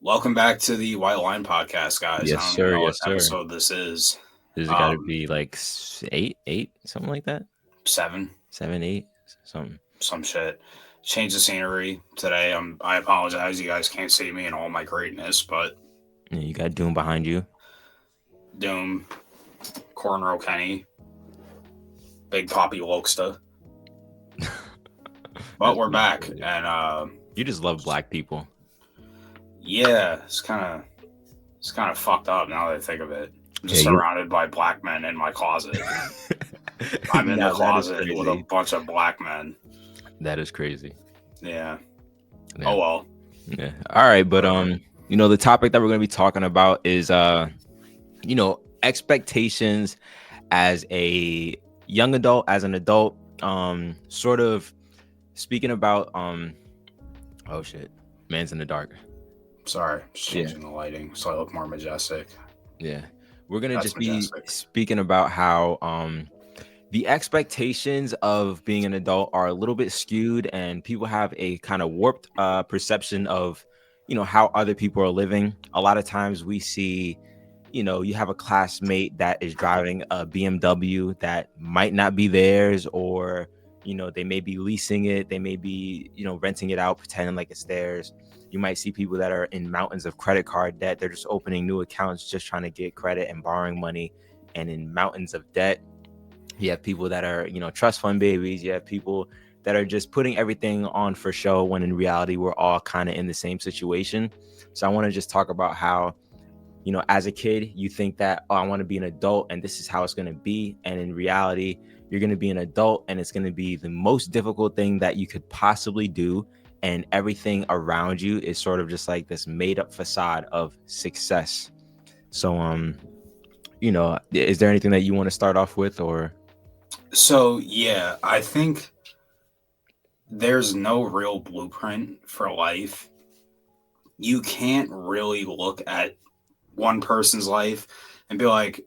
Welcome back to the White Line Podcast, guys. I Yes, don't even sir. know what Yes, sir. episode this is. This has got to Um, be like eight, something like that. 7, 7, 8, something. some shit. Change the scenery today. I apologize. You guys can't see me in all my greatness, but Yeah, you got Doom behind you. Doom, Cornrow Kenny, Big Poppy Loksta. But we're back, and You just love black people. yeah, it's kind of fucked up now that I think of it. I'm just Yeah, you. surrounded by black men in my closet. I'm in the Now that is closet with a crazy. bunch of black men. That is crazy. Yeah. Yeah. Oh well. Yeah. All right, but the topic that we're going to be talking about is expectations as a young adult, as an adult, sort of speaking about oh shit, man's in the dark. Sorry, just changing the lighting so I look more majestic. Yeah. We're going to That's just be majestic. speaking about how the expectations of being an adult are a little bit skewed, and people have a kind of warped perception of, how other people are living. A lot of times we see, you have a classmate that is driving a BMW that might not be theirs, or, they may be leasing it. They may be, renting it out, pretending like it's theirs. You might see people that are in mountains of credit card debt. They're just opening new accounts, just trying to get credit and borrowing money, and in mountains of debt. You have people that are, trust fund babies. You have people that are just putting everything on for show, when in reality, we're all kind of in the same situation. So I want to just talk about how, as a kid, you think that, oh, I want to be an adult and this is how it's going to be. And in reality, you're going to be an adult and it's going to be the most difficult thing that you could possibly do. And everything around you is sort of just like this made up facade of success. So, is there anything that you want to start off with, or? So yeah, I think there's no real blueprint for life. You can't really look at one person's life and be like,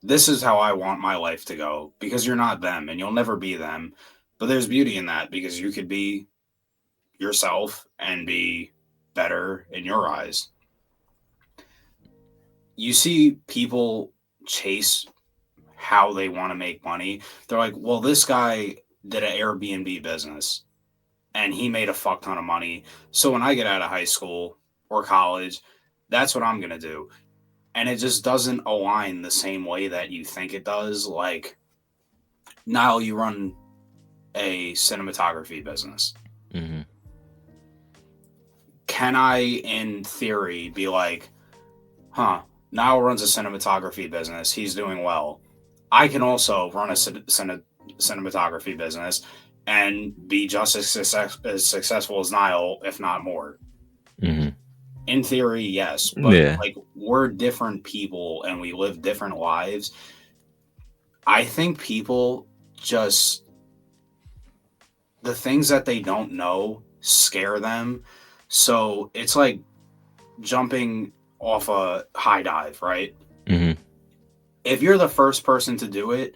this is how I want my life to go, because you're not them and you'll never be them. But there's beauty in that, because you could be yourself and be better in your eyes. You see people chase how they want to make money. They're like, well, this guy did an Airbnb business and he made a fuck ton of money. So when I get out of high school or college, that's what I'm going to do. And it just doesn't align the same way that you think it does. Like, Niall, you run a cinematography business. Mm-hmm. Can I, in theory, be like, Niall runs a cinematography business. He's doing well. I can also run a cinematography business and be just as successful as Niall, if not more. Mm-hmm. In theory, yes, but like, we're different people and we live different lives. I think people just, the things that they don't know scare them. So it's like jumping off a high dive, right? Mm-hmm. If you're the first person to do it,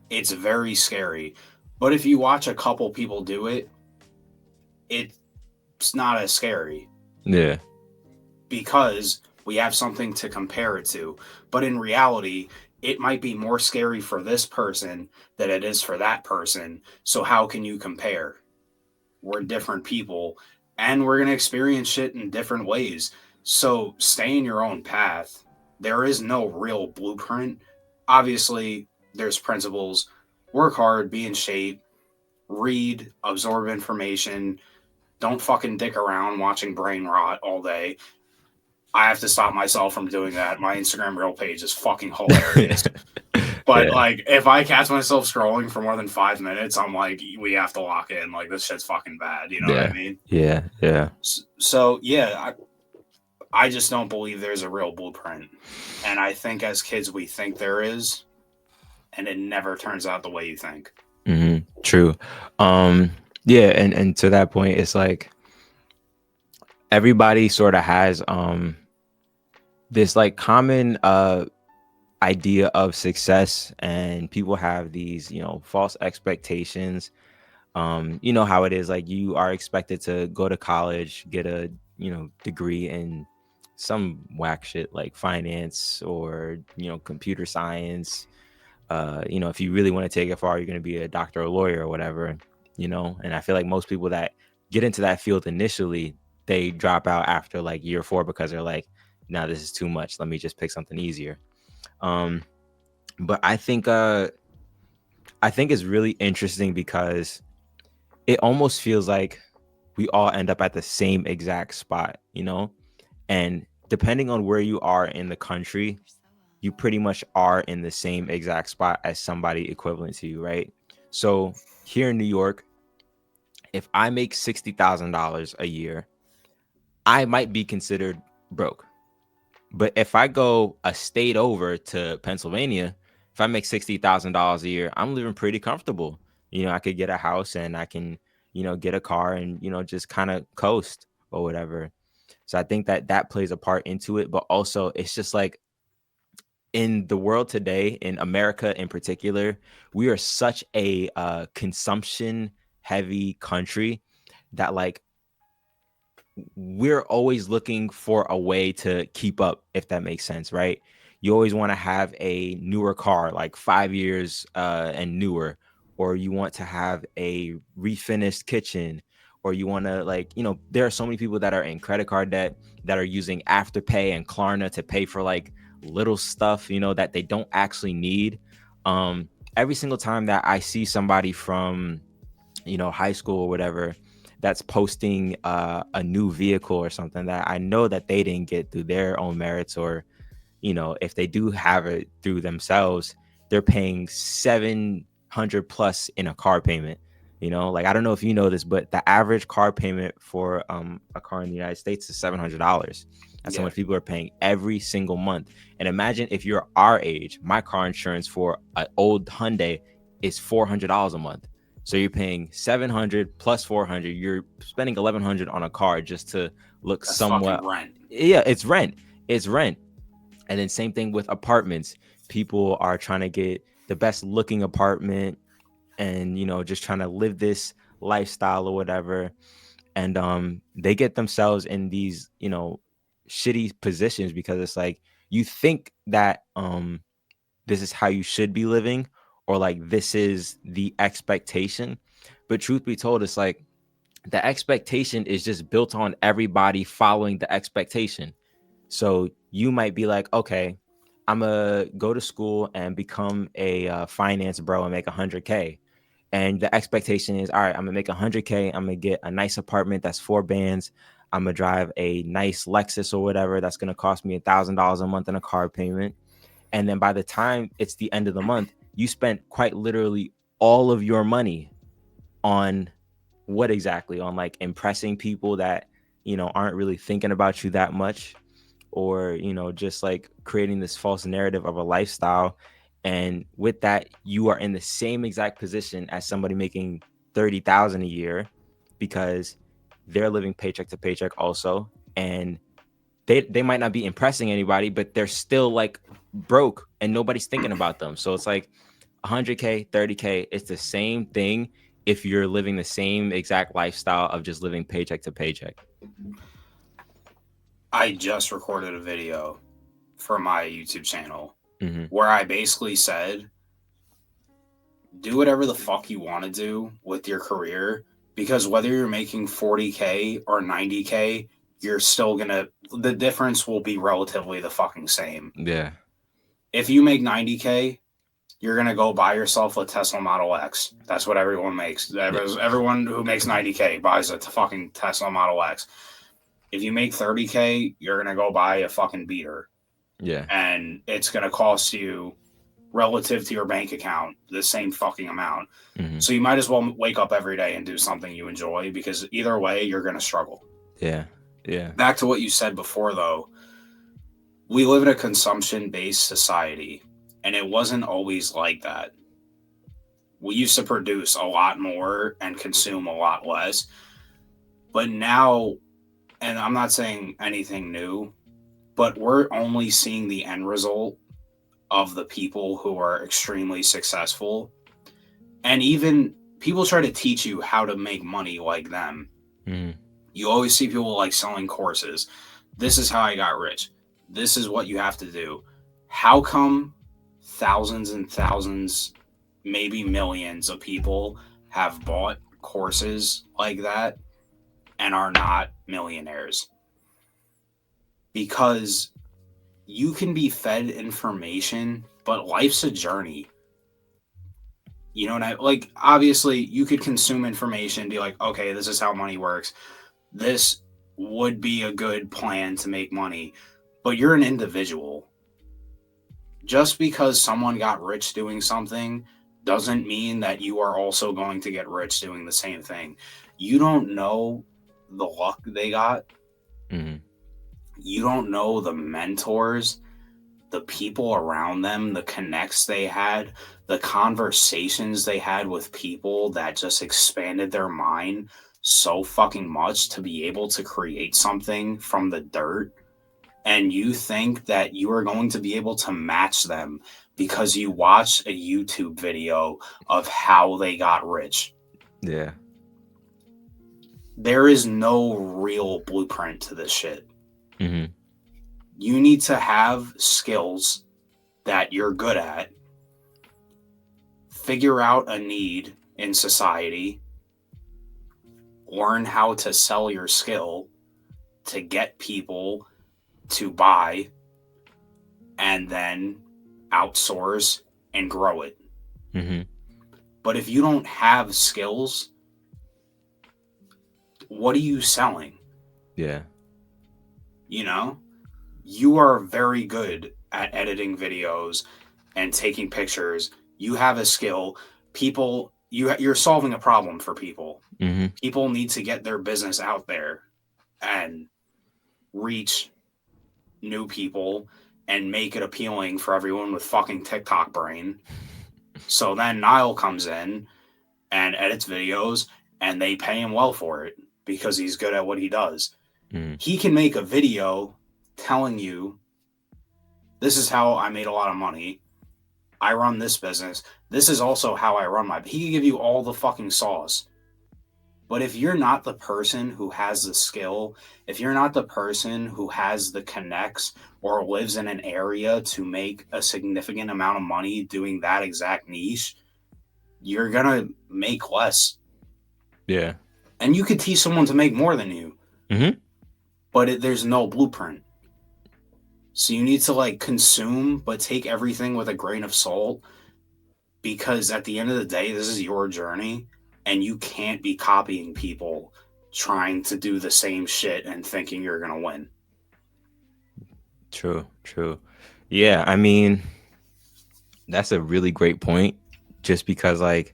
it's very scary. But if you watch a couple people do it, it's not as scary. Yeah. Because we have something to compare it to. But in reality, it might be more scary for this person than it is for that person. So how can you compare? We're different people and we're going to experience shit in different ways. So stay in your own path. There is no real blueprint. Obviously, there's principles. Work hard, be in shape, read, absorb information. Don't fucking dick around watching brain rot all day. I have to stop myself from doing that. My Instagram reel page is fucking hilarious. But like, if I catch myself scrolling for more than 5 minutes, I'm like, we have to lock in. Like, this shit's fucking bad. You know what I mean? Yeah. Yeah. So yeah, I just don't believe there's a real blueprint. And I think as kids, we think there is, and it never turns out the way you think. Mm-hmm. True. Yeah. And to that point, it's like everybody sort of has this like common idea of success, and people have these, false expectations. You know how it is, like you are expected to go to college, get a, degree in some whack shit like finance or, computer science. If you really want to take it far, you're going to be a doctor or lawyer or whatever, and I feel like most people that get into that field initially, they drop out after like year 4 because they're like, nah, this is too much. Let me just pick something easier. But I think it's really interesting because it almost feels like we all end up at the same exact spot, and depending on where you are in the country, you pretty much are in the same exact spot as somebody equivalent to you, right? So here in New York, if I make $60,000 a year, I might be considered broke. But if I go a state over to Pennsylvania, if I make $60,000 a year, I'm living pretty comfortable. I could get a house and I can, get a car and, just kind of coast or whatever. So I think that plays a part into it. But also, it's just like in the world today, in America in particular, we are such a consumption heavy country that like we're always looking for a way to keep up, if that makes sense, right? You always want to have a newer car, like 5 years and newer, or you want to have a refinished kitchen, or you want to like, there are so many people that are in credit card debt that are using Afterpay and Klarna to pay for like little stuff, that they don't actually need. Every single time that I see somebody from, high school or whatever, that's posting a new vehicle or something that I know that they didn't get through their own merits, or if they do have it through themselves, they're paying 700 plus in a car payment. Like I don't know if you know this, but the average car payment for a car in the United States is $700. That's how Yeah, much people are paying every single month. And imagine if you're our age, my car insurance for an old Hyundai is $400 a month. So you're paying 700 plus 400. You're spending 1,100 on a car just to look that's fucking somewhat. rent. Yeah, it's rent. It's rent. And then same thing with apartments. People are trying to get the best looking apartment and, just trying to live this lifestyle or whatever. And they get themselves in these, shitty positions because it's like you think that this is how you should be living, or like this is the expectation. But truth be told, it's like the expectation is just built on everybody following the expectation. So you might be like, okay, I'm gonna go to school and become a finance bro and make 100K. And the expectation is, all right, I'm gonna make 100K. I'm gonna get a nice apartment that's 4 bands. I'm gonna drive a nice Lexus or whatever that's gonna cost me $1,000 a month in a car payment. And then by the time it's the end of the month, you spent quite literally all of your money on what exactly? On like impressing people that, aren't really thinking about you that much, or, just like creating this false narrative of a lifestyle. And with that, you are in the same exact position as somebody making 30,000 a year because they're living paycheck to paycheck also. And they might not be impressing anybody, but they're still like broke and nobody's thinking about them. So it's like 100K, 30K, it's the same thing if you're living the same exact lifestyle of just living paycheck to paycheck. I just recorded a video for my YouTube channel Mm-hmm. where I basically said, do whatever the fuck you want to do with your career, because whether you're making 40K or 90K, you're still gonna, the difference will be relatively the fucking same. Yeah. If you make 90K, you're gonna go buy yourself a Tesla Model X. That's what everyone makes. Yeah. Everyone who makes 90K buys a fucking Tesla Model X. If you make 30K, you're gonna go buy a fucking beater, Yeah. and it's gonna cost you, relative to your bank account, the same fucking amount. Mm-hmm. So you might as well wake up every day and do something you enjoy, because either way, you're gonna struggle. Yeah. Yeah. Back to what you said before, though, we live in a consumption-based society, and it wasn't always like that. We used to produce a lot more and consume a lot less. But now, and I'm not saying anything new, but we're only seeing the end result of the people who are extremely successful. And even people try to teach you how to make money like them. Mm-hmm. You always see people like selling courses. This is how I got rich. This is what you have to do. How come thousands and thousands, maybe millions of people have bought courses like that and are not millionaires? Because you can be fed information, but life's a journey. You know what I like? Obviously, you could consume information and be like, okay, this is how money works. This would be a good plan to make money, but you're an individual. Just because someone got rich doing something doesn't mean that you are also going to get rich doing the same thing. You don't know the luck they got. Mm-hmm. You don't know the mentors, the people around them, the connects they had, the conversations they had with people that just expanded their mind so fucking much to be able to create something from the dirt. And you think that you are going to be able to match them because you watch a YouTube video of how they got rich. Yeah. There is no real blueprint to this shit. Mm-hmm. You need to have skills that you're good at, figure out a need in society, learn how to sell your skill to get people to buy, and then outsource and grow it. Mm-hmm. But if you don't have skills, what are you selling? Yeah. You know, you are very good at editing videos and taking pictures. You have a skill. People, you're solving a problem for people. Mm-hmm. People need to get their business out there and reach new people and make it appealing for everyone with fucking TikTok brain. So then Niall comes in and edits videos and they pay him well for it because he's good at what he does. Mm-hmm. He can make a video telling you, this is how I made a lot of money. I run this business. This is also how I run my. He can give you all the fucking sauce. But if you're not the person who has the skill, if you're not the person who has the connects or lives in an area to make a significant amount of money doing that exact niche, you're going to make less. Yeah. And you could teach someone to make more than you, Mm-hmm. but there's no blueprint. So you need to like consume, but take everything with a grain of salt because at the end of the day, this is your journey and you can't be copying people trying to do the same shit and thinking you're going to win. True. True. Yeah. I mean, that's a really great point. Just because, like,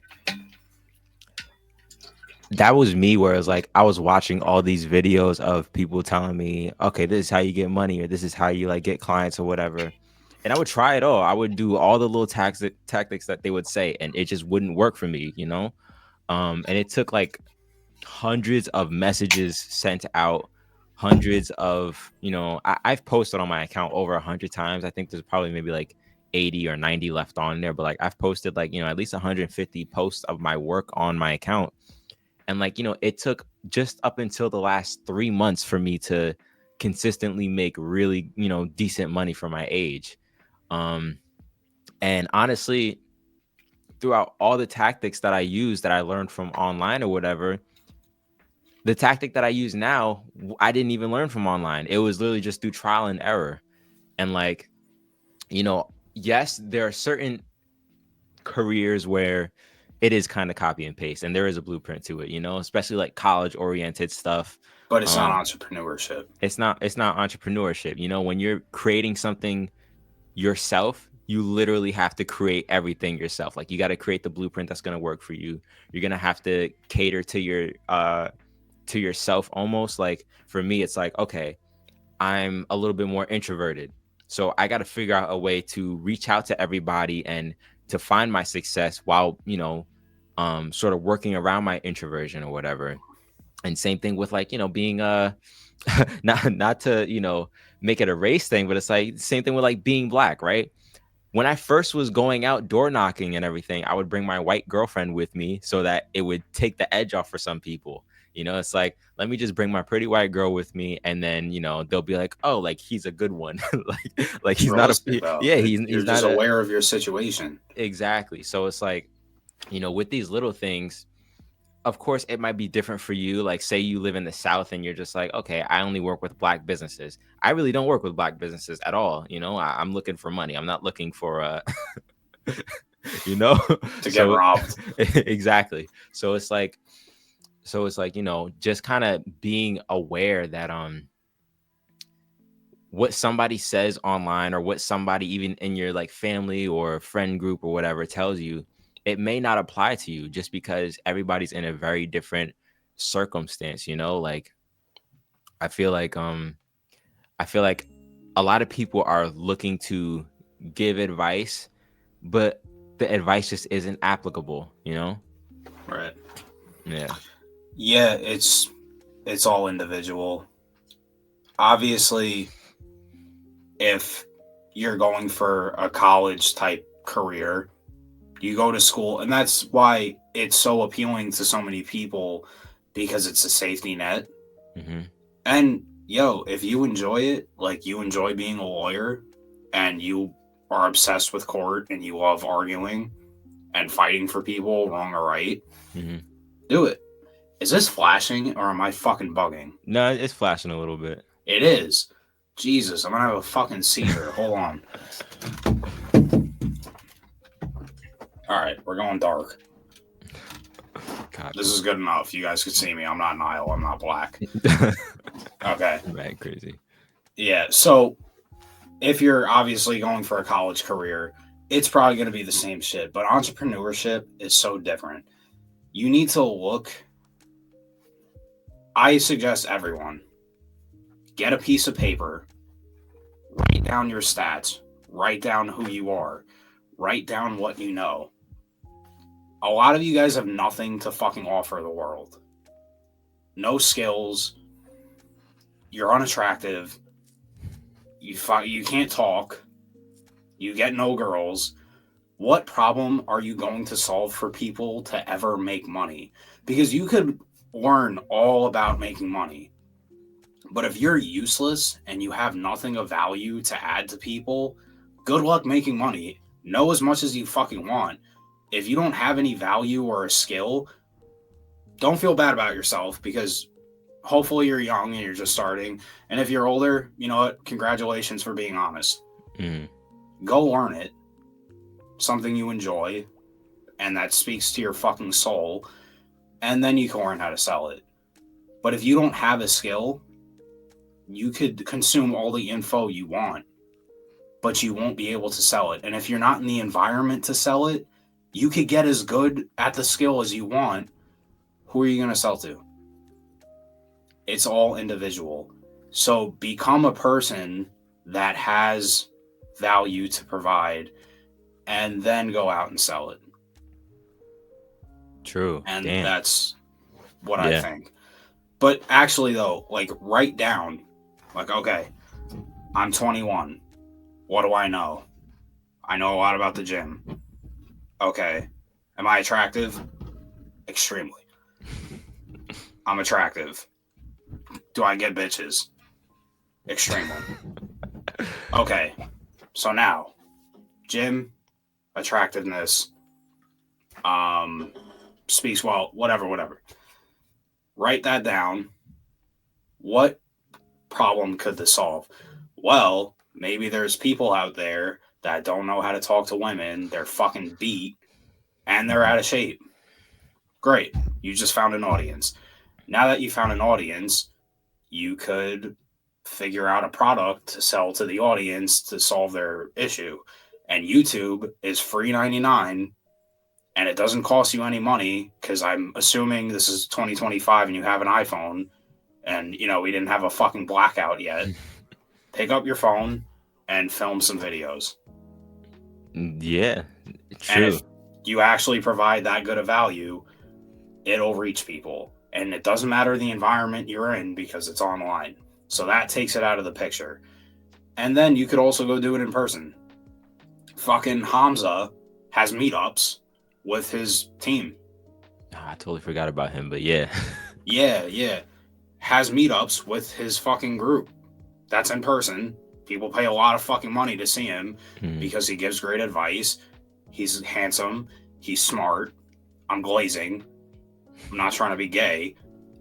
that was me, where it's like I was watching all these videos of people telling me, okay, this is how you get money, or this is how you like get clients or whatever. And I would try it all. I would do all the little tactics that they would say, and it just wouldn't work for me, you know? And it took like hundreds of messages sent out, hundreds of, I've posted on my account over 100 times. I think there's probably maybe like 80 or 90 left on there, but like I've posted like, at least 150 posts of my work on my account. And like, it took just up until the last 3 months for me to consistently make really, decent money for my age. And honestly, throughout all the tactics that I use that I learned from online or whatever, the tactic that I use now, I didn't even learn from online. It was literally just through trial and error. And like, yes, there are certain careers where it is kind of copy and paste and there is a blueprint to it, especially like college oriented stuff. But it's not entrepreneurship. It's not entrepreneurship. When you're creating something yourself, you literally have to create everything yourself. Like you got to create the blueprint that's going to work for you. You're going to have to cater to yourself almost. Like for me, it's like, okay, I'm a little bit more introverted. So I got to figure out a way to reach out to everybody and to find my success while, sort of working around my introversion or whatever. And same thing with like, being not to, make it a race thing, but it's like same thing with like being black, right? When I first was going out door knocking and everything, I would bring my white girlfriend with me so that it would take the edge off for some people. It's like, let me just bring my pretty white girl with me, and then they'll be like, oh, like he's a good one. like It's he's not realistic though. yeah, You're he's just not a aware of your situation. exactly. So it's like, with these little things, of course it might be different for you. Like, say you live in the South and you're just like, okay, I only work with Black businesses. I really don't work with Black businesses at all. I'm looking for money. I'm not looking for you know To get so robbed. exactly. So it's like, just kind of being aware that what somebody says online, or what somebody even in your like family or friend group or whatever tells you, it may not apply to you, just because everybody's in a very different circumstance. Like, I feel like I feel like a lot of people are looking to give advice, but the advice just isn't applicable. Right. Yeah. Yeah, it's all individual. Obviously, if you're going for a college type career, you go to school, and that's why it's so appealing to so many people, because it's a safety net. Hmm. And if you enjoy it, like you enjoy being a lawyer and you are obsessed with court and you love arguing and fighting for people, wrong or right, Hmm. do it. Is this flashing or am I fucking bugging? No, it's flashing a little bit. It is. Jesus, I'm gonna have a fucking seizure. Hold on. Alright, we're going dark. God. This is good enough. You guys can see me. I'm not Nile. I'm not black. Okay. Right, crazy. Yeah, so if you're obviously going for a college career, it's probably going to be the same shit. But entrepreneurship is so different. You need to look. I suggest everyone get a piece of paper, write down your stats, write down who you are, write down what you know. A lot of you guys have nothing to fucking offer the world. No skills. You're unattractive. You can't talk. You get no girls. What problem are you going to solve for people to ever make money? Because you could learn all about making money, but if you're useless and you have nothing of value to add to people, good luck making money. Know as much as you fucking want. If you don't have any value or a skill, don't feel bad about yourself, because hopefully you're young and you're just starting. And if you're older, you know what? Congratulations for being honest. Mm. Go learn it. Something you enjoy and that speaks to your fucking soul, and then you can learn how to sell it. But if you don't have a skill, you could consume all the info you want, but you won't be able to sell it. And if you're not in the environment to sell it, you could get as good at the skill as you want. Who are you going to sell to? It's all individual. So become a person that has value to provide, and then go out and sell it. True. And Damn. that's what I Yeah. think. But actually, though, like, write down, like, okay, I'm 21. What do I know? I know a lot about the gym. Okay. Am I attractive? Extremely. I'm attractive. Do I get bitches? Extremely. Okay. So now, gym, attractiveness, speaks well, whatever. Write that down. What problem could this solve? Well, maybe there's people out there that don't know how to talk to women. They're fucking beat and they're out of shape. Great. You just found an audience. Now that you found an audience, you could figure out a product to sell to the audience to solve their issue. And YouTube is free 99, and it doesn't cost you any money, because I'm assuming this is 2025 and you have an iPhone, and we didn't have a fucking blackout yet. Pick up your phone and film some videos. Yeah, true. And if you actually provide that good of value, it'll reach people. And it doesn't matter the environment you're in, because it's online. So that takes it out of the picture. And then you could also go do it in person. Fucking Hamza has meetups with his team. I totally forgot about him, but yeah. Yeah. Has meetups with his fucking group. That's in person. People pay a lot of fucking money to see him Mm, because he gives great advice. He's handsome. He's smart. I'm glazing. I'm not trying to be gay,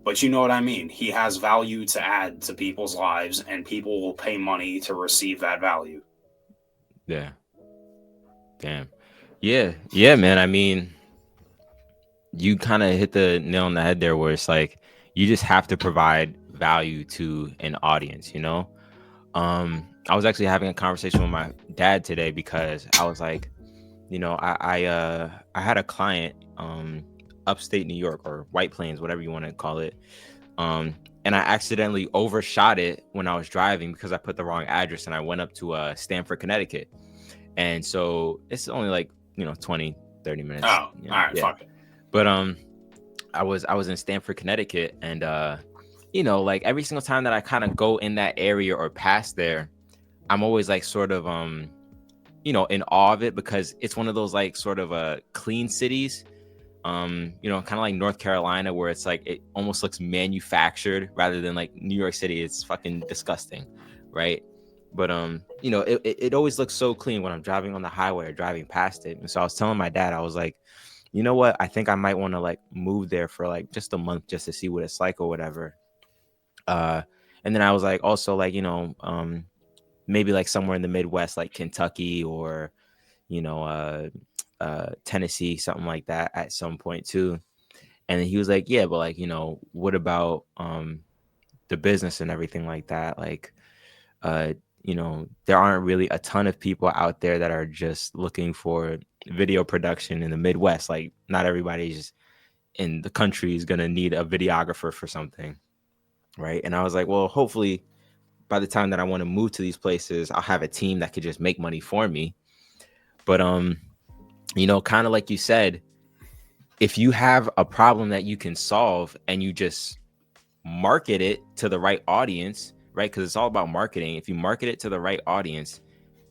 but you know what I mean. He has value to add to people's lives, and people will pay money to receive that value. yeah. Damn. Yeah, man. I mean, you kind of hit the nail on the head there, where it's like you just have to provide value to an audience, you know? I was actually having a conversation with my dad today because I was like, you know, I had a client upstate New York, or White Plains, whatever you want to call it. And I accidentally overshot it when I was driving because I put the wrong address, and I went up to Stamford, Connecticut. And so it's only like, 20, 30 Oh, minutes. all right, Yeah. fuck it. But I was in Stamford, Connecticut, and like every single time that I kind of go in that area or past there, I'm always like sort of in awe of it, because it's one of those like sort of clean cities, kind of like North Carolina, where it's like it almost looks manufactured rather than like New York City. It's fucking disgusting, right? But it always looks so clean when I'm driving on the highway or driving past it. And so I was telling my dad, I was like, you know what? I think I might want to like move there for like just a month just to see what it's like or whatever. Uh, and then I was like, also like, maybe like somewhere in the Midwest, like Kentucky or, you know, Tennessee, something like that at some point too. And then he was like, yeah, but like, what about the business and everything like that? Like, there aren't really a ton of people out there that are just looking for video production in the Midwest. Like, not everybody's in the country is gonna need a videographer for something, right? And I was like, well, hopefully by the time that I want to move to these places, I'll have a team that could just make money for me. But kind of like you said, if you have a problem that you can solve and you just market it to the right audience, right? Because it's all about marketing. If you market it to the right audience,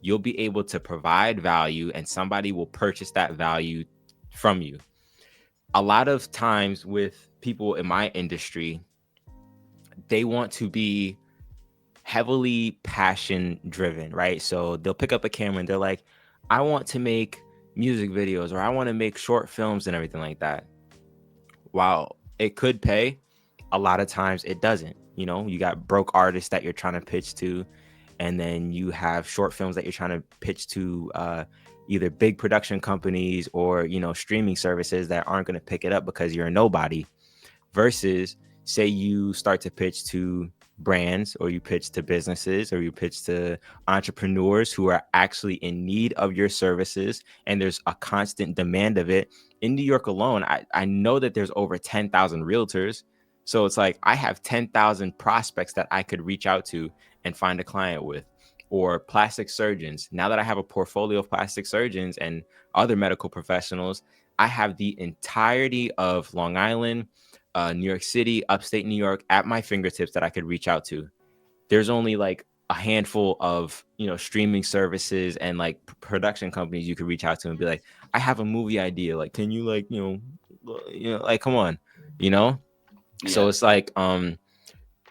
you'll be able to provide value, and somebody will purchase that value from you. A lot of times with people in my industry, they want to be heavily passion driven, right? So they'll pick up a camera and they're like, I want to make music videos, or I want to make short films and everything like that. While it could pay, a lot of times it doesn't. You got broke artists that you're trying to pitch to, and then you have short films that you're trying to pitch to either big production companies or streaming services that aren't going to pick it up because you're a nobody. Versus, say you start to pitch to brands, or you pitch to businesses, or you pitch to entrepreneurs who are actually in need of your services, and there's a constant demand of it. In New York alone, I know that there's over 10,000 realtors. So it's like I have 10,000 prospects that I could reach out to and find a client with. Or plastic surgeons. Now that I have a portfolio of plastic surgeons and other medical professionals, I have the entirety of Long Island, New York City, upstate New York at my fingertips that I could reach out to. There's only like a handful of streaming services and like production companies you could reach out to and be like, I have a movie idea. Like, can you like like, come on, you know? So Yeah. it's like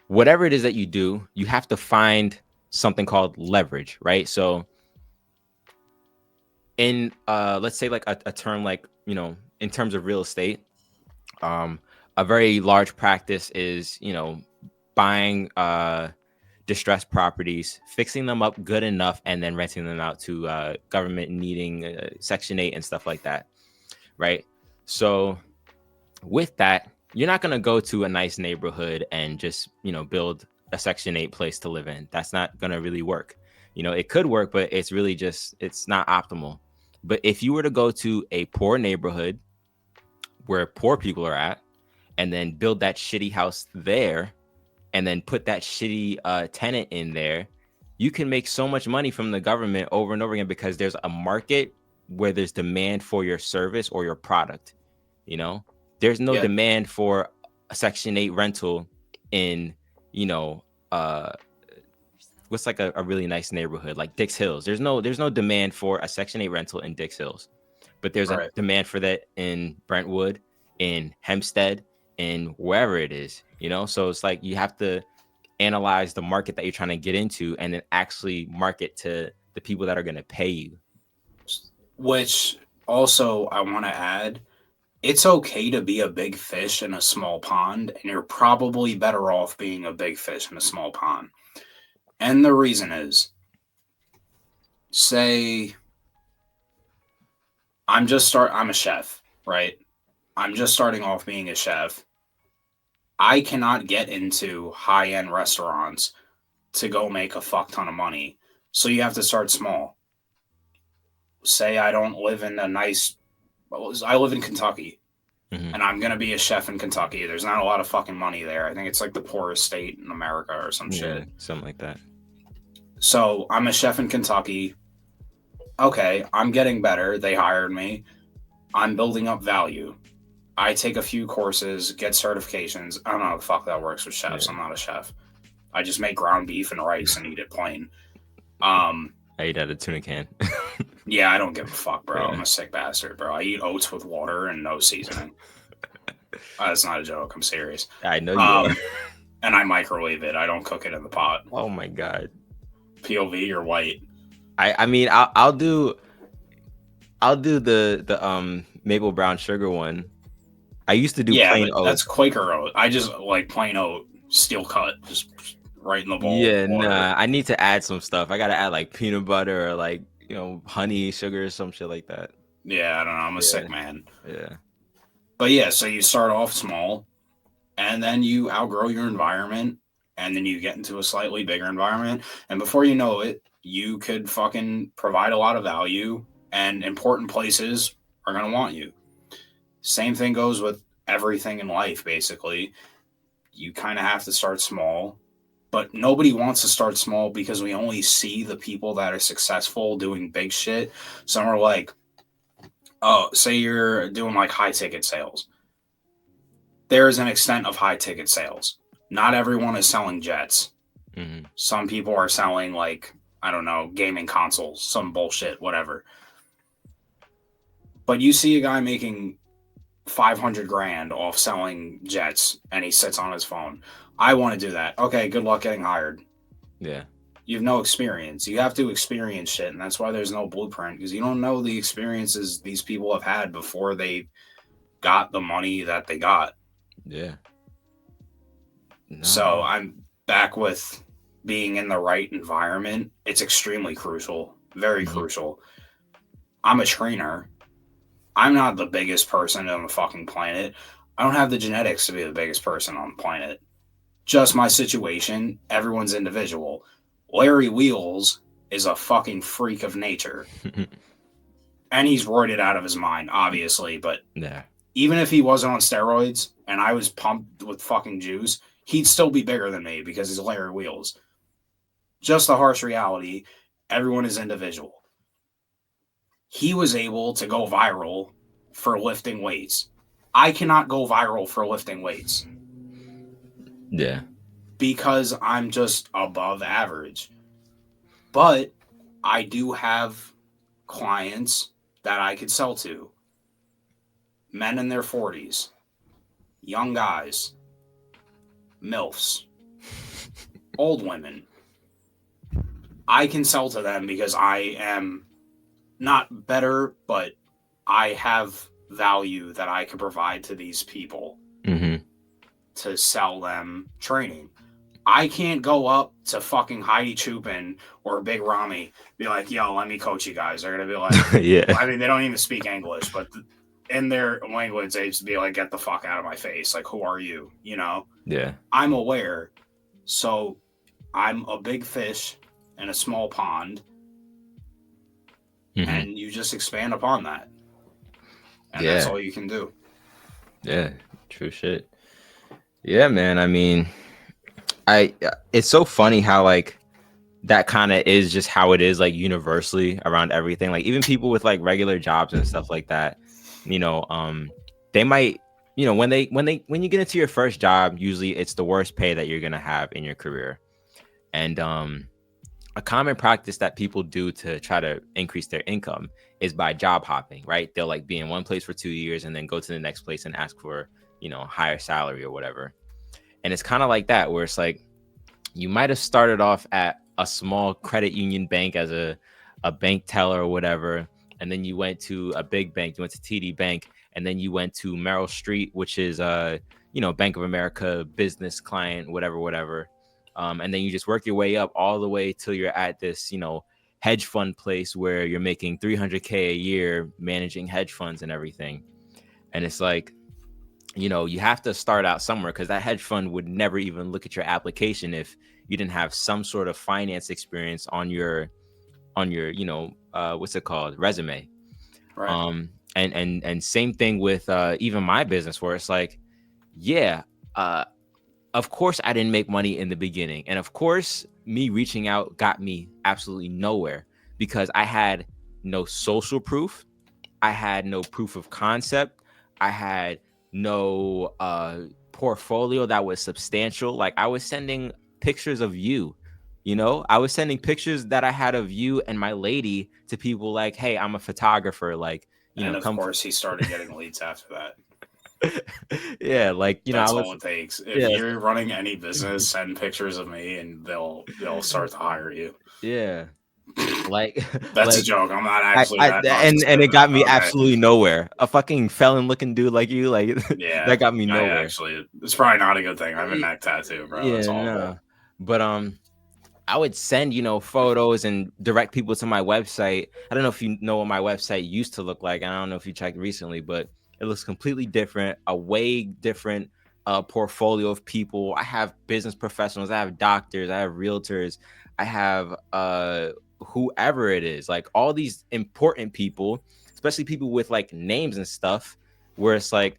whatever it is that you do, you have to find something called leverage, right? So in let's say like a term like in terms of real estate, um a very large practice is buying distressed properties, fixing them up good enough, and then renting them out to government needing Section 8 and stuff like that, right? So with that, you're not going to go to a nice neighborhood and just build a Section 8 place to live in. That's not going to really work. It could work, but it's really just, it's not optimal. But if you were to go to a poor neighborhood where poor people are at, and then build that shitty house there, and then put that shitty tenant in there, you can make so much money from the government over and over again, because there's a market where there's demand for your service or your product. There's no Yeah. demand for a Section 8 rental in uh what's like a really nice neighborhood like Dix Hills. There's no demand for a Section 8 rental in Dix Hills, but there's a Right. demand for that in Brentwood, in Hempstead, in wherever it is, you know? So it's like you have to analyze the market that you're trying to get into and then actually market to the people that are going to pay you. Which also I want to add, it's okay to be a big fish in a small pond, and you're probably better off being a big fish in a small pond. And the reason is, say I'm a chef, right? I'm just starting off being a chef. I cannot get into high-end restaurants to go make a fuck ton of money. So you have to start small. Say I don't live in a nice I live in Kentucky Mm-hmm. and I'm going to be a chef in Kentucky. There's not a lot of fucking money there. I think it's like the poorest state in America or some Yeah, shit. something like that. So I'm a chef in Kentucky. Okay, I'm getting better. They hired me. I'm building up value. I take a few courses, get certifications. I don't know how the fuck that works with chefs. Yeah. I'm not a chef. I just make ground beef and rice and eat it plain. Um, I ate out of tuna can. yeah, I don't give a fuck, bro. Yeah. I'm a sick bastard, bro. I eat oats with water and no seasoning. That's not a joke. I'm serious. I know you are. And I microwave it. I don't cook it in the pot. Oh my god. POV or white? I mean I'll do the maple brown sugar one. I used to do Yeah, plain but oat. that's Quaker oat. I just like plain oat, steel cut, just right in the bowl Yeah, with water. nah. I need to add some stuff. I gotta add like peanut butter or like, you know, honey, sugar, some shit like that. Yeah, I don't know. I'm a Yeah. sick man. Yeah. But yeah, so you start off small, and then you outgrow your environment, and then you get into a slightly bigger environment, and before you know it, you could fucking provide a lot of value, and important places are gonna want you. Same thing goes with everything in life, basically. You kind of have to start small, but nobody wants to start small because we only see the people that are successful doing big shit. Some are like, oh, say you're doing like high ticket sales. There is an extent of high ticket sales. Not everyone is selling jets. Mm-hmm. Some people are selling like, I don't know, gaming consoles, some bullshit, whatever. But you see a guy making 500 grand off selling jets and he sits on his phone. I want to do that. Okay, good luck getting hired. Yeah. You have no experience. You have to experience shit, and that's why there's no blueprint, because you don't know the experiences these people have had before they got the money that they got. Yeah. No. So I'm back with being in the right environment. It's extremely crucial, very crucial. I'm a trainer. I'm not the biggest person on the fucking planet. I don't have the genetics to be the biggest person on the planet. Just my situation. Everyone's individual. Larry Wheels is a fucking freak of nature. And he's roided out of his mind, obviously. But Yeah. even if he wasn't on steroids and I was pumped with fucking juice, he'd still be bigger than me because he's Larry Wheels. Just the harsh reality. Everyone is individual. He was able to go viral for lifting weights. I cannot go viral for lifting weights. Yeah. Because I'm just above average. But I do have clients that I could sell to. Men in their 40s, young guys, MILFs, old women. I can sell to them because I am not better, but I have value that I can provide to these people to sell them training. I can't go up to fucking Heidi Chupin or Big Ramy, be like, yo, let me coach you guys. They're going to be like, Yeah. I mean, they don't even speak English, but in their language, they just be like, get the fuck out of my face. Like, who are you? You know? Yeah. I'm aware. So I'm a big fish in a small pond. And you just expand upon that. And that's all you can do. Yeah. True shit. Yeah, man. I mean, it's so funny how like that kind of is just how it is like universally around everything. Like even people with like regular jobs and stuff like that, you know, they might, you know, when you get into your first job, usually it's the worst pay that you're gonna have in your career. And a common practice that people do to try to increase their income is by job hopping, right? They'll like be in one place for 2 years and then go to the next place and ask for, higher salary or whatever. And it's kind of like that, where it's like you might have started off at a small credit union bank as a bank teller or whatever, and then you went to a big bank, you went to TD Bank, and then you went to Merrill Street, which is Bank of America business client, whatever. And then you just work your way up all the way till you're at this, hedge fund place where you're making $300K a year managing hedge funds and everything. And it's like, you have to start out somewhere, because that hedge fund would never even look at your application if you didn't have some sort of finance experience on your what's it called, resume. Right. And same thing with even my business, where it's like, yeah, of course I didn't make money in the beginning, and of course me reaching out got me absolutely nowhere, because I had no social proof, I had no proof of concept, I had no portfolio that was substantial. Like, I was sending pictures of you, I was sending pictures that I had of you and my lady to people like, hey, I'm a photographer, like, And of come. course, he started getting leads after that. Yeah, like, I That's all was. it takes. If Yeah. you're running any business, send pictures of me, and they'll start to hire you. Yeah, like, That's a like joke. I'm not I, actually I that and it narcissistic. got me Okay. absolutely nowhere. A fucking felon looking dude like you, like, Yeah, that got me I nowhere. actually. It's probably not a good thing. I have a neck tattoo, bro. That's Yeah, awful. no. But I would send, photos and direct people to my website. I don't know if you know what my website used to look like. I don't know if you checked recently, but it looks completely different, a way different portfolio of people. I have business professionals, I have doctors, I have realtors, I have whoever it is, like all these important people, especially people with like names and stuff, where it's like,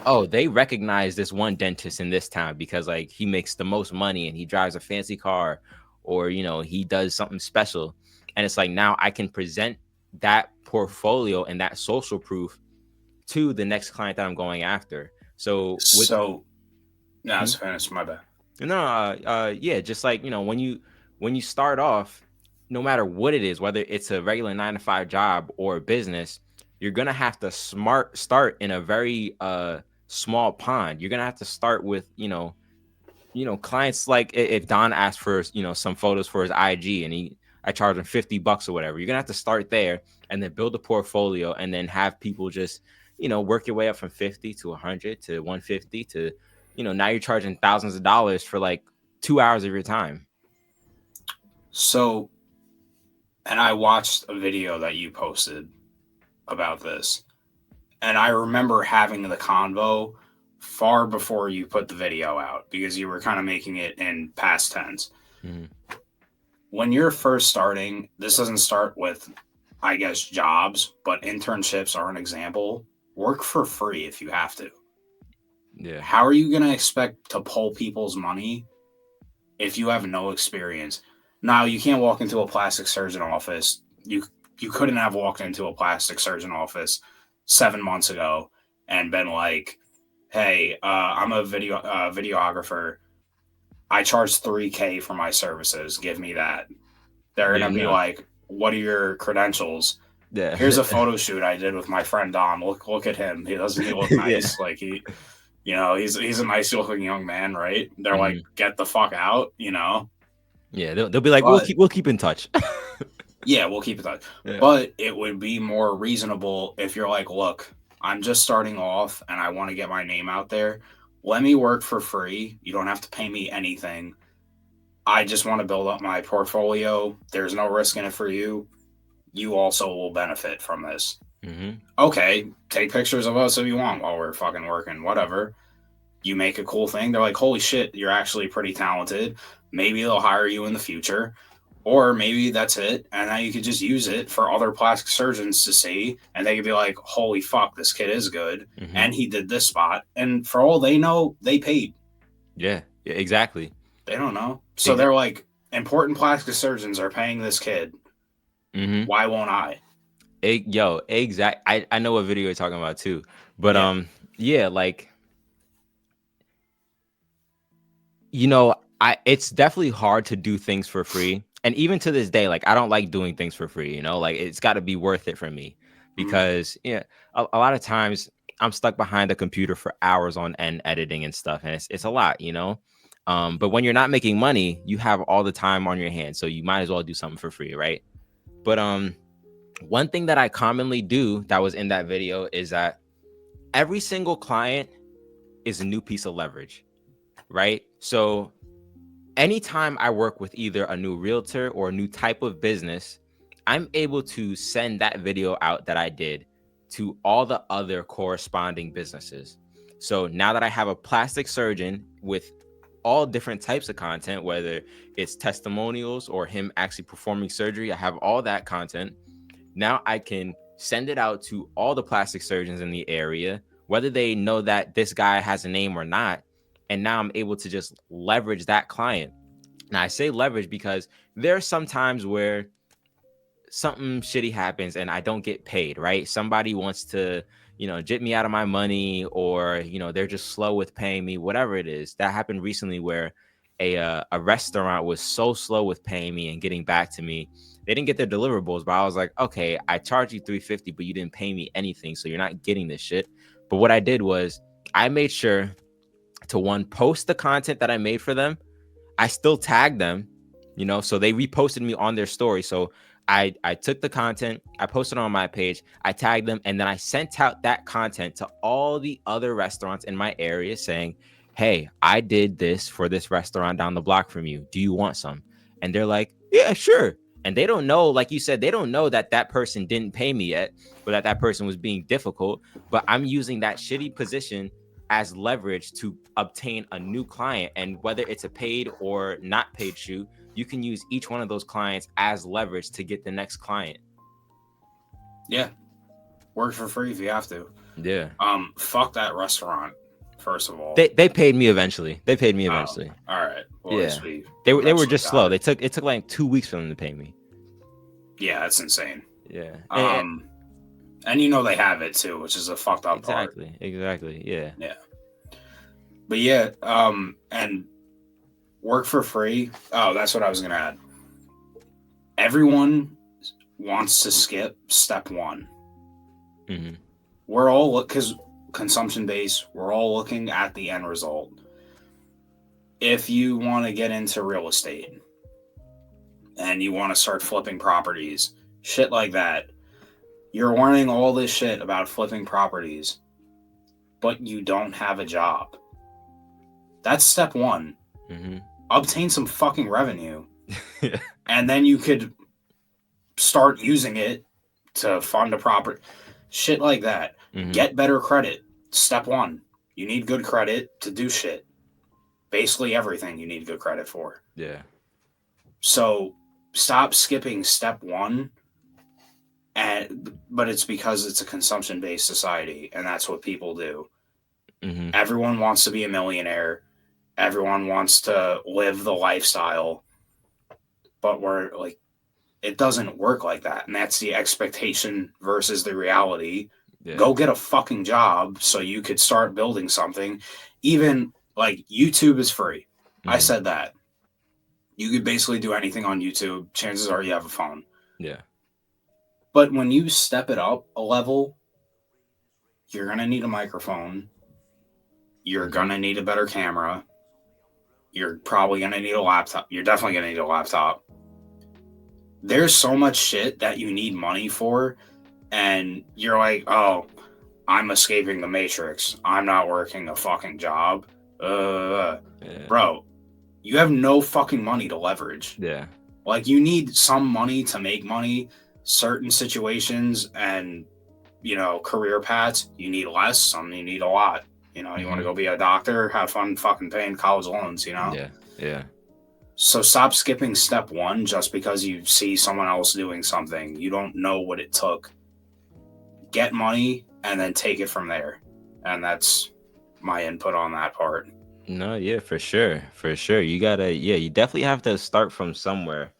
oh, they recognize this one dentist in this town because like he makes the most money and he drives a fancy car, or he does something special. And it's like, now I can present that portfolio and that social proof to the next client that I'm going after. So with. So, no, Hmm? it's finished. My bad. No, yeah, just like, when you start off, no matter what it is, whether it's a regular 9 to 5 job or a business, you're gonna have to start in a very small pond. You're gonna have to start with, clients, like if Don asked for, some photos for his IG, and I charge him $50 or whatever. You're gonna have to start there and then build a portfolio, and then have people just, work your way up from 50 to 100 to 150 to, now you're charging thousands of dollars for like 2 hours of your time. So, and I watched a video that you posted about this, and I remember having the convo far before you put the video out because you were kind of making it in past tense. Mhm. When you're first starting, this doesn't start with, I guess, jobs, but internships are an example. Work for free if you have to. Yeah. How are you going to expect to pull people's money if you have no experience? Now, you can't walk into a plastic surgeon office. You couldn't have walked into a plastic surgeon office 7 months ago and been like, "Hey, I'm a videographer. I charge $3K for my services. Give me that." They're Yeah, gonna be no. like, "What are your credentials?" Yeah. Here's a photo shoot I did with my friend Dom. Look at him. Doesn't he look Yeah. nice? Like he's a nice looking young man, right? They're like, Mhm. "Get the fuck out," Yeah, they'll be like, we'll But keep in touch. yeah, we'll keep it that. Yeah. But it would be more reasonable if you're like, "Look, I'm just starting off and I want to get my name out there. Let me work for free. You don't have to pay me anything. I just want to build up my portfolio. There's no risk in it for you. You also will benefit from this." Hmm. Okay, take pictures of us if you want while we're fucking working, whatever. You make a cool thing. They're like, holy shit, you're actually pretty talented. Maybe they'll hire you in the future. Or maybe that's it. And now you could just use it for other plastic surgeons to see. And they could be like, holy fuck, this kid is good. Hmm. And he did this spot. And for all they know, they paid. Yeah. Yeah. Exactly. They don't know. So they're Exactly. like, important plastic surgeons are paying this kid. Hmm. Why won't I? Yo, exact. I know what video you're talking about too, but Yeah. yeah, like, it's definitely hard to do things for free. And even to this day, like, I don't like doing things for free, like it's got to be worth it for me, Mm-hmm. because yeah, a lot of times I'm stuck behind a computer for hours on end editing and stuff, and it's a lot, you know. But when you're not making money, you have all the time on your hands, so you might as well do something for free, right? But one thing that I commonly do that was in that video is that every single client is a new piece of leverage, right? So anytime I work with either a new realtor or a new type of business, I'm able to send that video out that I did to all the other corresponding businesses. So now that I have a plastic surgeon with all different types of content, whether it's testimonials or him actually performing surgery, I have all that content. Now I can send it out to all the plastic surgeons in the area, whether they know that this guy has a name or not. And now I'm able to just leverage that client. Now I say leverage because there are some times where something shitty happens and I don't get paid, right? Somebody wants to, jit me out of my money, or, they're just slow with paying me, whatever it is. That happened recently where a restaurant was so slow with paying me and getting back to me. They didn't get their deliverables, but I was like, okay, I charged you $350, but you didn't pay me anything, so you're not getting this shit. But what I did was I made sure to, one, post the content that I made for them. I still tagged them, so they reposted me on their story. So I took the content, I posted it on my page, I tagged them, and then I sent out that content to all the other restaurants in my area saying, hey, I did this for this restaurant down the block from you. Do you want some? And they're like, yeah, sure. And they don't know, like you said, they don't know that that person didn't pay me yet, or that that person was being difficult. But I'm using that shitty position as leverage to obtain a new client. And whether it's a paid or not paid shoot, you can use each one of those clients as leverage to get the next client. Yeah. Work for free if you have to. Yeah. Fuck that restaurant, first of all. They paid me eventually. All right. Well, yeah. They were just slow. It took like 2 weeks for them to pay me. Yeah, that's insane. Yeah. And they have it too, which is a fucked up part. Exactly. Yeah. Yeah. But yeah, and work for free. Oh, that's what I was gonna add. Everyone wants to skip step one. Mm-hmm. We're all, because consumption based, we're all looking at the end result. If you want to get into real estate and you want to start flipping properties, shit like that, you're learning all this shit about flipping properties, but you don't have a job. That's step one. Mm-hmm. Obtain some fucking revenue. And then you could start using it to fund a property. Shit like that. Mm-hmm. Get better credit. Step one. You need good credit to do shit. Basically everything you need good credit for. Yeah. So stop skipping step one. But it's because it's a consumption-based society, and that's what people do. Mm-hmm. Everyone wants to be a millionaire. Everyone wants to live the lifestyle. But it doesn't work like that. And that's the expectation versus the reality. Yeah. Go get a fucking job so you could start building something. Even YouTube is free. Mm-hmm. I said that. You could basically do anything on YouTube. Chances are you have a phone. Yeah. But when you step it up a level, you're going to need a microphone. You're going to need a better camera. You're probably going to need a laptop. You're definitely going to need a laptop. There's so much shit that you need money for. And you're like, oh, I'm escaping the matrix. I'm not working a fucking job. Yeah. Bro, you have no fucking money to leverage. Yeah. You need some money to make money. Certain situations and, career paths, you need less. Some you need a lot. You want to go be a doctor, have fun fucking paying college loans, Yeah. Yeah. So stop skipping step one just because you see someone else doing something. You don't know what it took. Get money and then take it from there. And that's my input on that part. No, yeah, for sure. You definitely have to start from somewhere.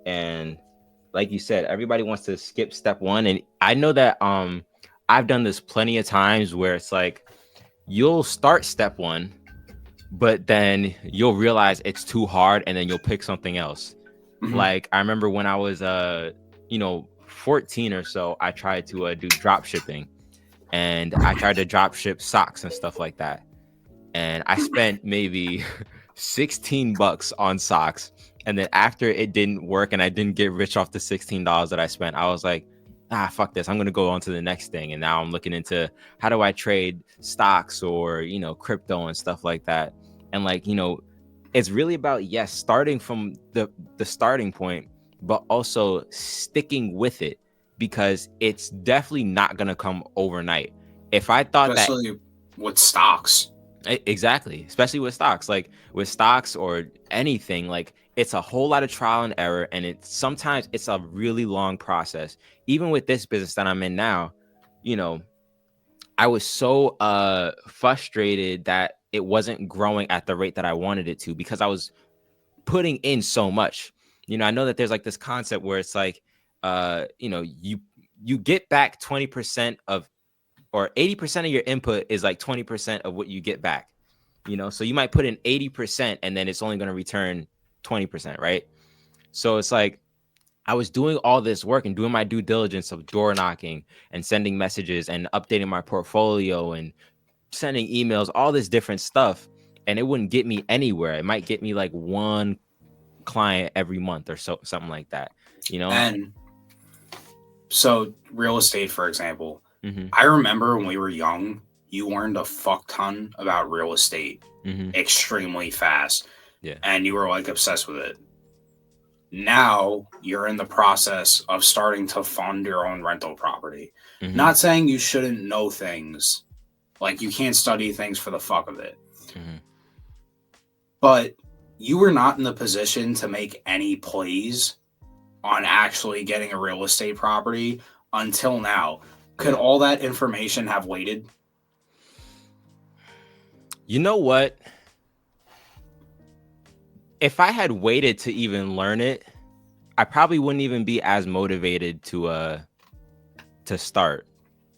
And like you said, everybody wants to skip step one. And I know that I've done this plenty of times where it's like you'll start step one, but then you'll realize it's too hard and then you'll pick something else. Mm-hmm. Like I remember when I was 14 or so, I tried to do drop shipping. and I tried to drop ship socks and stuff like that. And I spent maybe $16 on socks. And then after it didn't work and I didn't get rich off the $16 that I spent, I was like, fuck this. I'm going to go on to the next thing. And now I'm looking into how do I trade stocks or, crypto and stuff like that. And like, it's really about, yes, starting from the starting point, but also sticking with it, because it's definitely not going to come overnight. If I thought that Especially with stocks. Exactly, especially with stocks, like with stocks or anything, like it's a whole lot of trial and error, and sometimes it's a really long process. Even with this business that I'm in now, I was so frustrated that it wasn't growing at the rate that I wanted it to, because I was putting in so much. I know that there's like this concept where it's like you get back 20% of, or 80% of your input is like 20% of what you get back. So you might put in 80% and then it's only going to return 20%, right? So it's like I was doing all this work and doing my due diligence of door knocking and sending messages and updating my portfolio and sending emails, all this different stuff, and it wouldn't get me anywhere. It might get me like one client every month or so, something like that. And so, real estate, for example, Mm-hmm. I remember when we were young, you learned a fuck ton about real estate Mm-hmm. extremely fast, Yeah. and you were like obsessed with it. Now you're in the process of starting to fund your own rental property. Mm-hmm. Not saying you shouldn't know things, like you can't study things for the fuck of it, Mm-hmm. but you were not in the position to make any plays on actually getting a real estate property until now. Could Yeah. all that information have waited? You know what? If I had waited to even learn it, I probably wouldn't even be as motivated to start.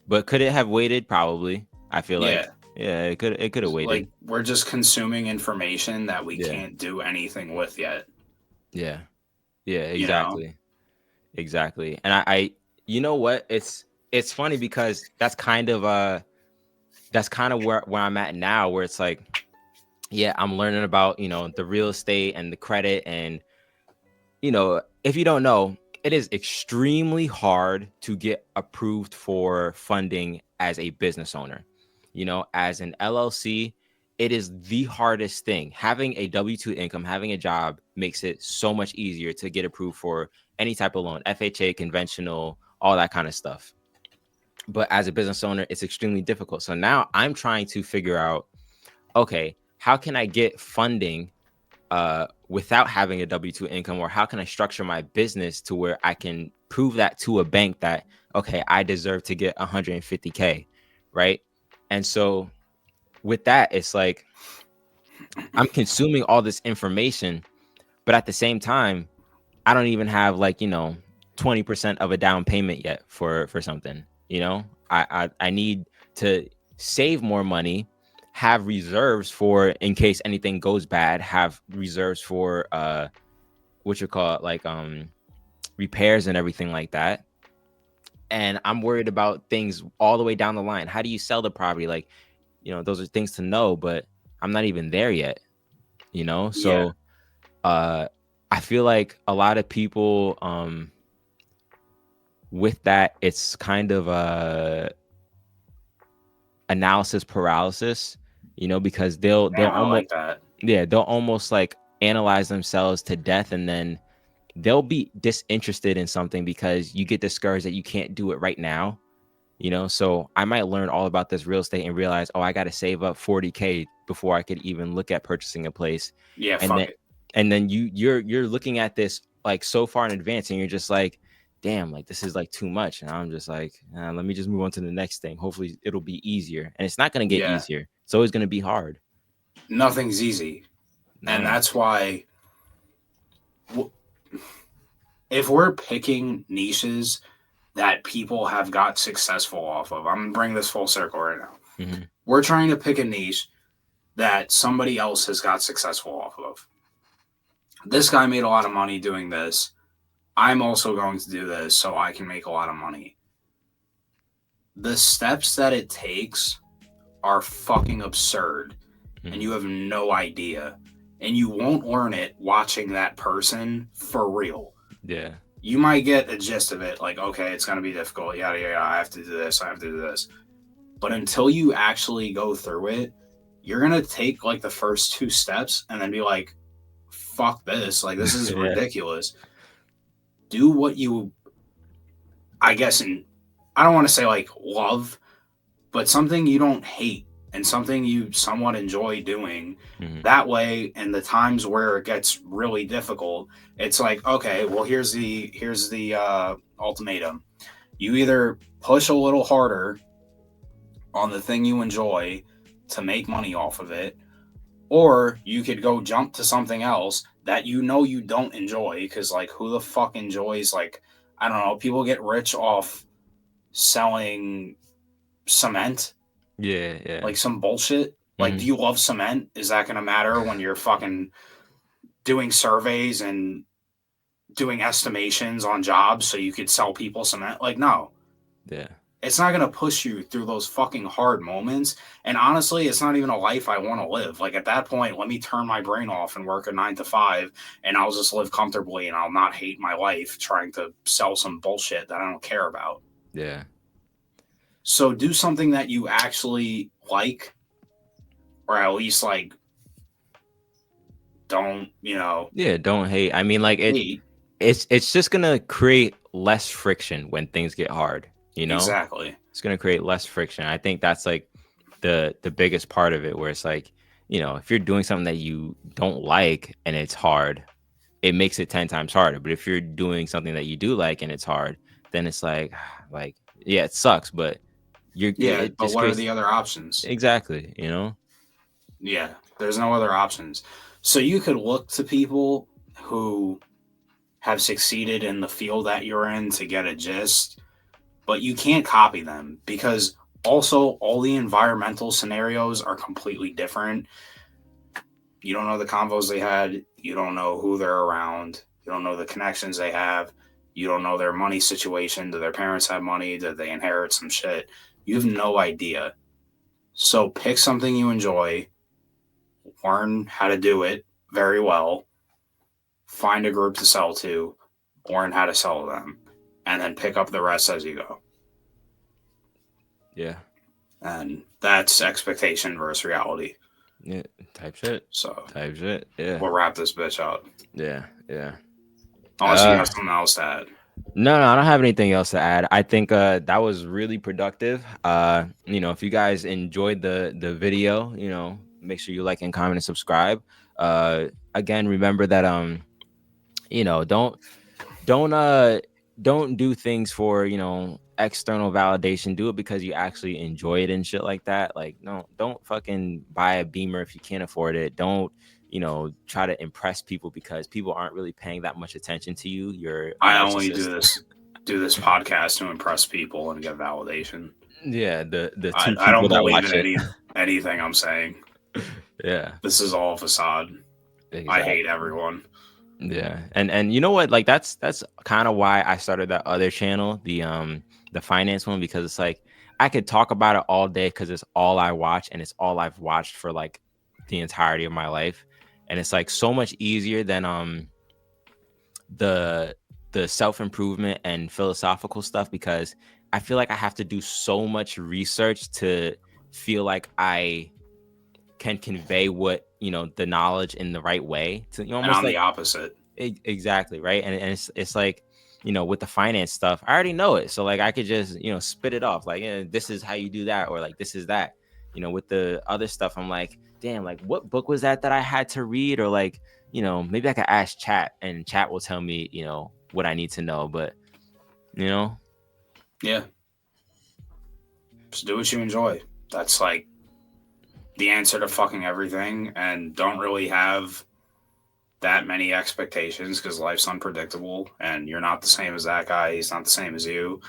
But could it have waited? Probably. I feel Yeah. like, yeah, it could have Like waited. we're just consuming information that we Yeah. can't do anything with yet. Yeah. Yeah, You know? exactly. Exactly. And I you know what? It's funny because that's kind of where I'm at now, where it's like, yeah, I'm learning about, the real estate and the credit. And if you don't know, it is extremely hard to get approved for funding as a business owner. As an LLC, it is the hardest thing. Having a W-2 income, having a job makes it so much easier to get approved for any type of loan, FHA, conventional, all that kind of stuff. But as a business owner, it's extremely difficult. So now I'm trying to figure out, okay, how can I get funding without having a W-2 income, or how can I structure my business to where I can prove that to a bank that, okay, I deserve to get 150K, right? And so with that, it's like I'm consuming all this information, but at the same time, I don't even have like 20% of a down payment yet for something. I need to save more money, have reserves for in case anything goes bad, have reserves for what you call it, like repairs and everything like that. And I'm worried about things all the way down the line. How do you sell the property? Like, those are things to know, but I'm not even there yet. Yeah. So I feel like a lot of people with that, it's kind of analysis paralysis, because they'll Damn, I almost, like that. yeah, they'll almost like analyze themselves to death, and then they'll be disinterested in something because you get discouraged that you can't do it right now. So I might learn all about this real estate and realize, oh, I got to save up 40K before I could even look at purchasing a place. Yeah, And fuck then it. you're looking at this like so far in advance, and you're just like, damn, like this is like too much. And I'm just like, let me just move on to the next thing. Hopefully it'll be easier. And it's not going to get Yeah. easier. It's always going to be hard. Nothing's easy. And No. that's why if we're picking niches that people have got successful off of, I'm going to bring this full circle right now. Mm-hmm. We're trying to pick a niche that somebody else has got successful off of. This guy made a lot of money doing this. I'm also going to do this so I can make a lot of money. the steps that it takes are fucking absurd, and you Mhm. have no idea. And you won't learn it watching that person for real. Yeah. You might get a gist of it, like, okay, it's going to be difficult. Yada, yada, I have to do this. I have to do this. But until you actually go through it, you're going to take like the first two steps and then be like, fuck this. Like, this is Yeah. ridiculous. Do what you, I guess, and I don't want to say like love, but something you don't hate and something you somewhat enjoy doing. Mhm. That way, in the times where it gets really difficult, it's like, okay, well, here's the ultimatum. You either push a little harder on the thing you enjoy to make money off of it, or you could go jump to something else that you know you don't enjoy. Because, like, who the fuck enjoys, like, I don't know, people get rich off selling cement, Yeah, yeah. like some bullshit. Like, do Mhm. you love cement? Is that going to matter when you're fucking doing surveys and doing estimations on jobs so you could sell people cement? Like, no. Yeah. It's not going to push you through those fucking hard moments. And honestly, it's not even a life I want to live. Like, at that point, let me turn my brain off and work a 9 to 5, and I'll just live comfortably and I'll not hate my life trying to sell some bullshit that I don't care about. Yeah. So do something that you actually like, or at least, like, don't, Yeah, don't hate. I mean, like hate. it's just gonna create less friction when things get hard, you know? Exactly. It's gonna create less friction. I think that's like the biggest part of it, where it's like, if you're doing something that you don't like and it's hard, it makes it 10 times harder. But if you're doing something that you do like and it's hard, then it's like like yeah, it sucks, but Yeah, it but just what are creates the other options? exactly. Yeah, there's no other options. So you could look to people who have succeeded in the field that you're in to get a gist, but you can't copy them because also all the environmental scenarios are completely different. You don't know the convos they had, you don't know who they're around, you don't know the connections they have, you don't know their money situation. Do their parents have money? Did they inherit some shit? You have no idea. So pick something you enjoy, learn how to do it very well, find a group to sell to, learn how to sell to them, and then pick up the rest as you go. Yeah. And that's expectation versus reality. Yeah. Type shit. So Type shit. Yeah. we'll wrap this bitch up. Yeah. Yeah. Unless you Uh got something else to add. no, I don't have anything else to add. I think that was really productive. If you guys enjoyed the video, make sure you like and comment and subscribe. Again, remember that you know, don't don't uh don't do things for, external validation. Do it because you actually enjoy it and shit like that. Like, no, don't fucking buy a Beamer if you can't afford it. Don't, try to impress people because people aren't really paying that much attention to you. You're a I only narcissist. do this podcast to impress people and get validation. Yeah, the two I don't people that believe watch in it. anything I'm saying. Yeah, This is all facade. I hate exactly. everyone. Yeah, and you know what? Like that's kind of why I started that other channel, the finance one, because it's like I could talk about it all day because it's all I watch and it's all I've watched for like the entirety of my life, and it's like so much easier than the the self-improvement and philosophical stuff, because I feel like I have to do so much research to feel like I can convey what, the knowledge in the right way, to And almost I'm the like opposite. exactly right. And it's like, with the finance stuff, I already know it, so like I could just, spit it off like, yeah, this is how you do that, or like this is that. With the other stuff, I'm like, damn, like what book was that I had to read, or like, maybe I could ask chat and chat will tell me, what I need to know. But you know Yeah. Just do what you enjoy. That's like the answer to fucking everything. And don't really have that many expectations because life's unpredictable and you're not the same as that guy. He's not the same as you.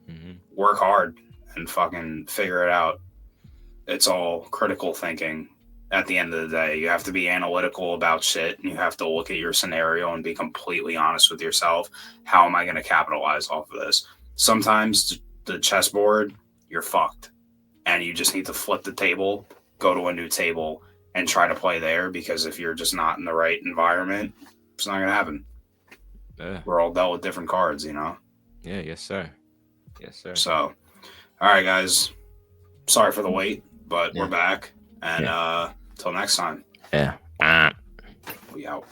hmm Work hard and fucking figure it out. It's all critical thinking at the end of the day. You have to be analytical about shit and you have to look at your scenario and be completely honest with yourself. How am I going to capitalize off of this? Sometimes the chessboard, you're fucked. And you just need to flip the table, go to a new table, and try to play there, because if you're just not in the right environment, it's not going to happen. Yeah. We're all dealt with different cards, you know? Yeah. Yes, sir. Yes, sir. So, all right, guys. Sorry for the wait, but Yeah. we're back. And Yeah. till next time, Yeah. we out.